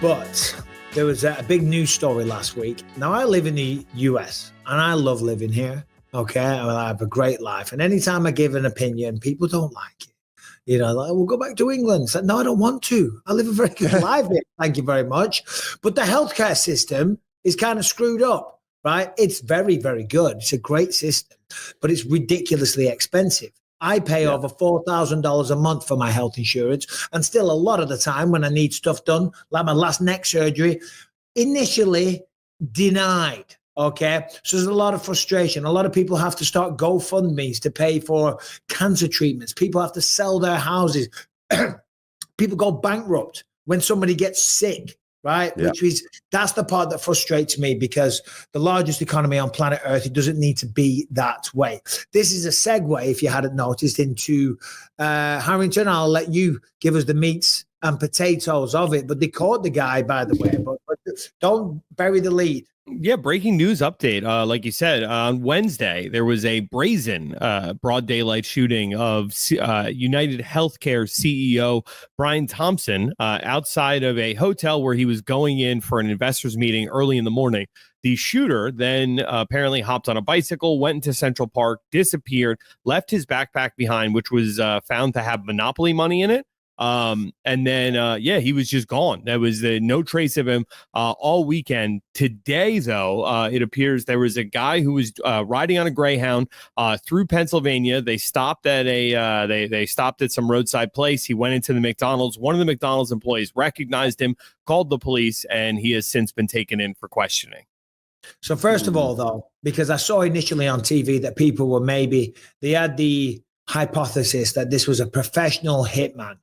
But there was a big news story last week. Now, I live in the US and I love living here. Okay. I have a great life. And anytime I give an opinion, people don't like it. You know, like, we'll go back to England. It's like, no, I don't want to. I live a very good life here. Thank you very much. But the healthcare system is kind of screwed up, right? It's very, very good. It's a great system, but it's ridiculously expensive. I pay over $4,000 a month for my health insurance. And still a lot of the time when I need stuff done, like my last neck surgery, initially denied. Okay. So there's a lot of frustration. A lot of people have to start GoFundMes to pay for cancer treatments. People have to sell their houses. People go bankrupt when somebody gets sick, right? Yeah. That's the part that frustrates me, because the largest economy on planet Earth, it doesn't need to be that way. This is a segue, if you hadn't noticed, into Harrington. I'll let you give us the meats and potatoes of it. But they caught the guy, by the way, but don't bury the lead. Yeah, breaking news update. Like you said, on Wednesday, there was a brazen broad daylight shooting of UnitedHealthcare CEO Brian Thompson outside of a hotel where he was going in for an investors meeting early in the morning. The shooter then apparently hopped on a bicycle, went into Central Park, disappeared, left his backpack behind, which was found to have Monopoly money in it. And then he was just gone. There was no trace of him all weekend. Today, though, it appears there was a guy who was riding on a Greyhound through Pennsylvania. They stopped at they stopped at some roadside place. He went into the McDonald's. One of the McDonald's employees recognized him, called the police, and he has since been taken in for questioning. So first of all, though, because I saw initially on TV that people were they had the hypothesis that this was a professional hitman.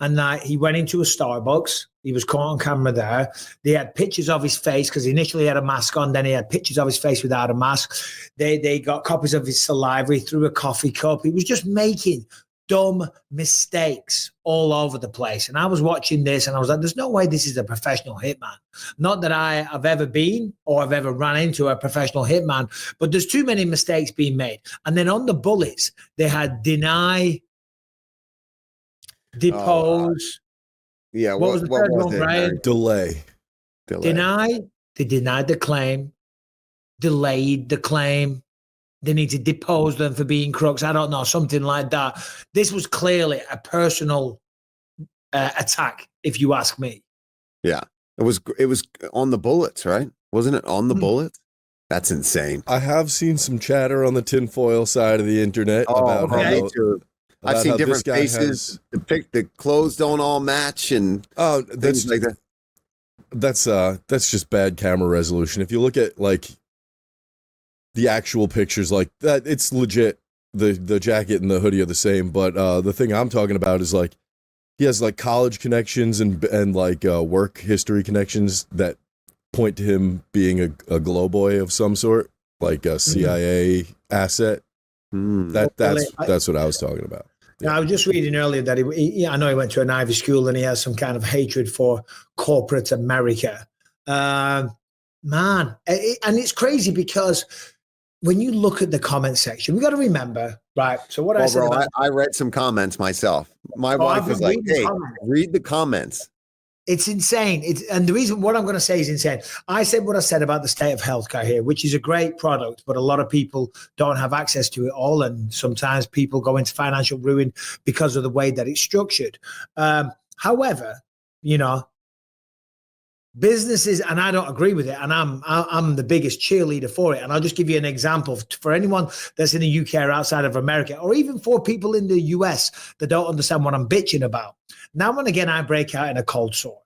And he went into a Starbucks. He was caught on camera there. They had pictures of his face, because initially he had a mask on. Then he had pictures of his face without a mask. They got copies of his saliva. He threw a coffee cup. He was just making dumb mistakes all over the place. And I was watching this and I was like, there's no way this is a professional hitman. Not that I have ever been or I've ever run into a professional hitman, but there's too many mistakes being made. And then on the bullets, they had deny, depose. Yeah. What was the third one, Brian? Delay. Deny. They denied the claim. Delayed the claim. They need to depose them for being crooks. I don't know, something like that. This was clearly a personal attack, if you ask me. Yeah, it was on the bullets, right? Wasn't it on the bullets? That's insane. I have seen some chatter on the tinfoil side of the internet about how. I've seen different faces. The clothes don't all match, and things like that. That's just bad camera resolution. If you look at like the actual pictures, like that, it's legit. The jacket and the hoodie are the same, but the thing I'm talking about is like he has like college connections and like work history connections that point to him being a glow boy of some sort, like a CIA asset. That's what I was talking about. Yeah. I was just reading earlier that I know he went to an Ivy school and he has some kind of hatred for corporate America. And it's crazy because when you look at the comment section, we got to remember, right? So what I read some comments myself. My wife was like, "Hey, read the comments." It's insane. And the reason what I'm going to say is insane. I said what I said about the state of healthcare here, which is a great product, but a lot of people don't have access to it all. And sometimes people go into financial ruin because of the way that it's structured. However, businesses, and I don't agree with it, and I'm the biggest cheerleader for it. And I'll just give you an example for anyone that's in the UK or outside of America, or even for people in the US that don't understand what I'm bitching about. Now and again, I break out in a cold sore.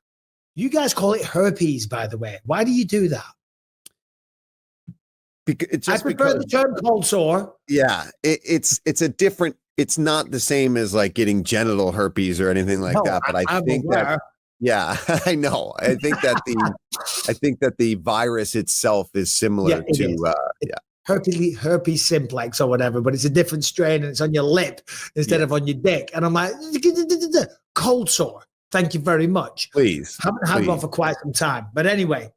You guys call it herpes, by the way. Why do you do that? I prefer the term cold sore. Yeah, it's a different. It's not the same as like getting genital herpes or anything like that. But I think that. Yeah, I know. I think that the virus itself is similar to herpes simplex or whatever, but it's a different strain and it's on your lip instead of on your dick. And I'm like, cold sore. Thank you very much. Please. Haven't had one for quite some time. But anyway,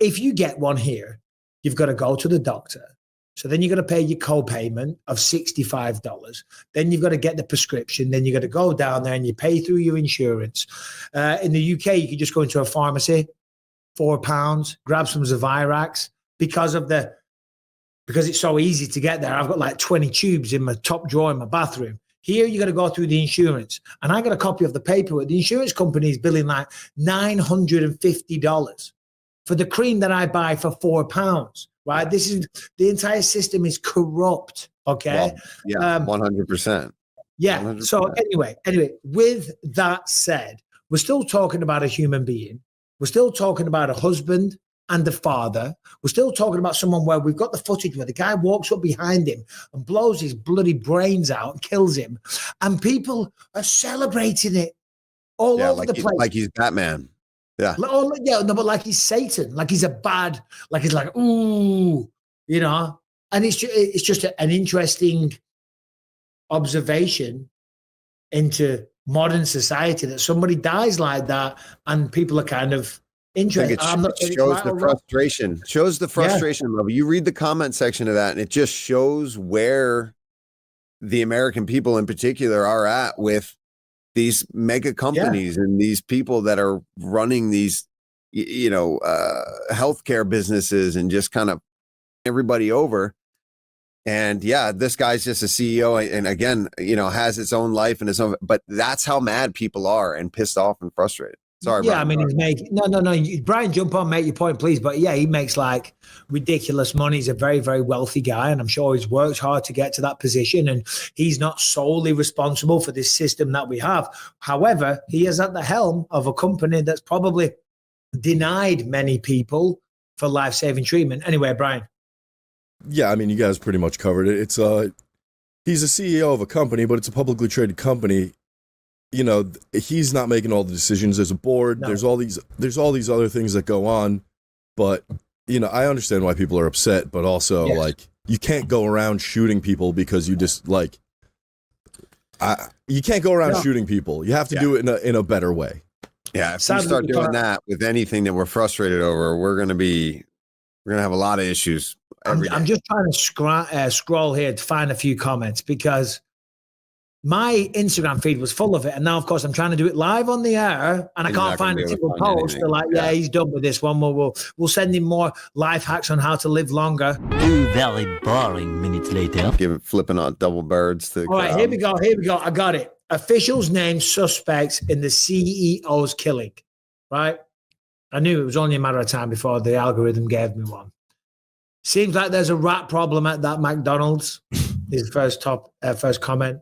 if you get one here, you've got to go to the doctor. So then you've got to pay your co-payment of $65. Then you've got to get the prescription. Then you've got to go down there and you pay through your insurance. In the UK, you could just go into a pharmacy, £4, grab some Zavirax because it's so easy to get there. I've got like 20 tubes in my top drawer in my bathroom. Here, you got to go through the insurance. And I got a copy of the paperwork. The insurance company is billing like $950 for the cream that I buy for £4. Right, this is the entire system is corrupt. Okay, well, yeah, 100%. Yeah. 100%. So anyway, with that said, we're still talking about a human being. We're still talking about a husband and a father. We're still talking about someone where we've got the footage where the guy walks up behind him and blows his bloody brains out and kills him, and people are celebrating it all over the place, like he's Batman. Yeah. Oh, yeah, no, but like he's Satan, like he's like he's like, ooh, you know, and it's just an interesting observation into modern society that somebody dies like that and people are kind of interested. It shows the frustration. Shows the frustration level. You read the comment section of that, and it just shows where the American people in particular are at with these mega companies and these people that are running these, healthcare businesses and just kind of everybody over. And this guy's just a CEO and again, has its own life and his own, but that's how mad people are and pissed off and frustrated. Sorry. Yeah, Brian. I mean, he's making no. Brian, jump on, make your point, please. But yeah, he makes like ridiculous money. He's a very, very wealthy guy, and I'm sure he's worked hard to get to that position. And he's not solely responsible for this system that we have. However, he is at the helm of a company that's probably denied many people for life-saving treatment. Anyway, Brian. Yeah, I mean, you guys pretty much covered it. It's he's a CEO of a company, but it's a publicly traded company. He's not making all the decisions. There's a board. No. There's all these other things that go on. But I understand why people are upset. But also, you can't go around shooting people because you just you can't go around shooting people. You have to do it in a better way. Yeah, if we start doing that with anything that we're frustrated over, we're gonna have a lot of issues. I'm just trying to scroll here to find a few comments because my Instagram feed was full of it. And now, of course, I'm trying to do it live on the air and I can't find a single post. They're like, he's done with this one. We'll send him more life hacks on how to live longer. 2 very boring minutes later. Flipping on double birds. All right, here we go. I got it. Officials named suspects in the CEO's killing. Right? I knew it was only a matter of time before the algorithm gave me one. Seems like there's a rat problem at that McDonald's. His first comment.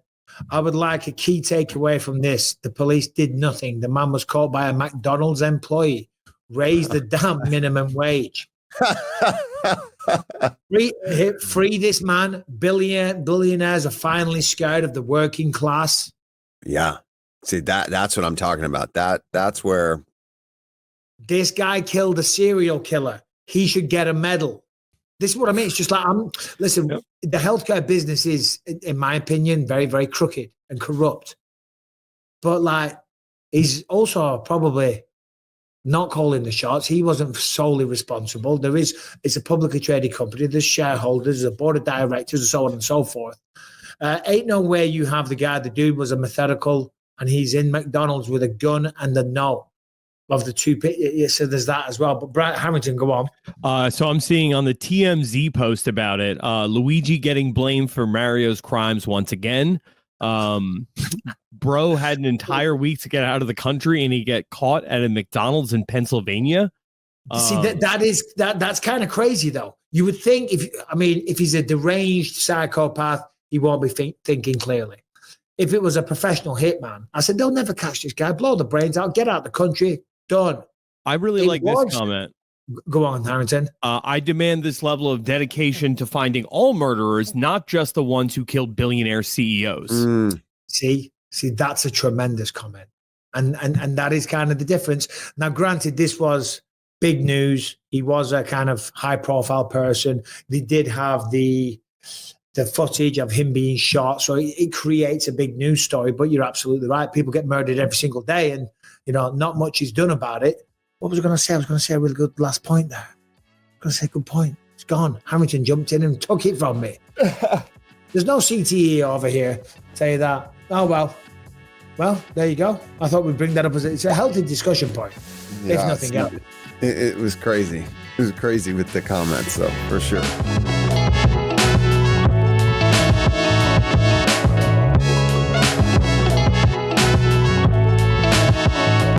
I would like a key takeaway from this. The police did nothing. The man was caught by a McDonald's employee. Raise the damn minimum wage. Free this man. Billionaires are finally scared of the working class. Yeah. See, that's what I'm talking about. That's where this guy killed a serial killer. He should get a medal. This is what I mean. It's just like, listen, the healthcare business is, in my opinion, very, very crooked and corrupt. But he's also probably not calling the shots. He wasn't solely responsible. It's a publicly traded company. There's shareholders, there's a board of directors, and so on and so forth. Ain't no way you have the dude was a methodical and he's in McDonald's with a gun and a note. Of the two, so there's that as well. But Brad Hamilton, go on. So I'm seeing on the TMZ post about it, Luigi getting blamed for Mario's crimes once again. Bro had an entire week to get out of the country, and he get caught at a McDonald's in Pennsylvania. See, that's kind of crazy, though. You would think if he's a deranged psychopath, he won't be thinking clearly. If it was a professional hitman, I said they'll never catch this guy. Blow the brains out, get out of the country. Done. I really like this comment. Go on, Harrington. I demand this level of dedication to finding all murderers, not just the ones who killed billionaire CEOs. See, that's a tremendous comment. And that is kind of the difference. Now, granted, this was big news. He was a kind of high profile person. They did have the footage of him being shot. So it creates a big news story, but you're absolutely right. People get murdered every single day and, not much is done about it. What was I going to say? I was going to say a really good last point there. I was going to say a good point. It's gone. Harrington jumped in and took it from me. There's no CTE over here. Tell you that. Oh, well. Well, there you go. I thought we'd bring that up it's a healthy discussion point, if nothing else. It was crazy. It was crazy with the comments, though, for sure.